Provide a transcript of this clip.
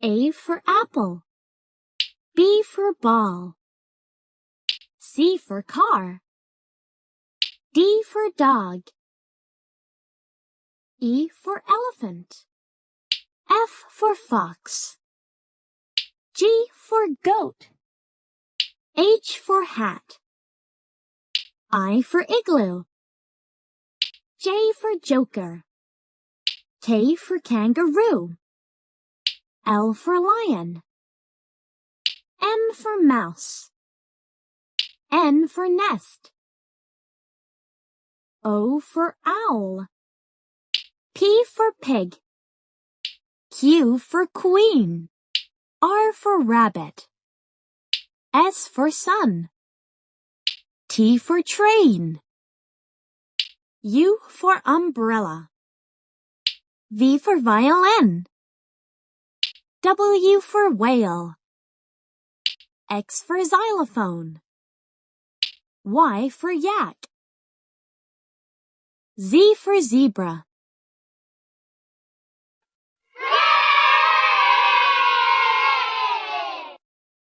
A for apple. B for ball. C for car. D for dog. E for elephant. F for fox. G for goat. H for hat. I for igloo. J for joker. K for kangaroo. L for lion. M for mouse. N for nest. O for owl. P for pig. Q for queen. R for rabbit. S for sun. T for train. U for umbrella. V for violin. W for whale. X for xylophone. Y for yak. Z for zebra.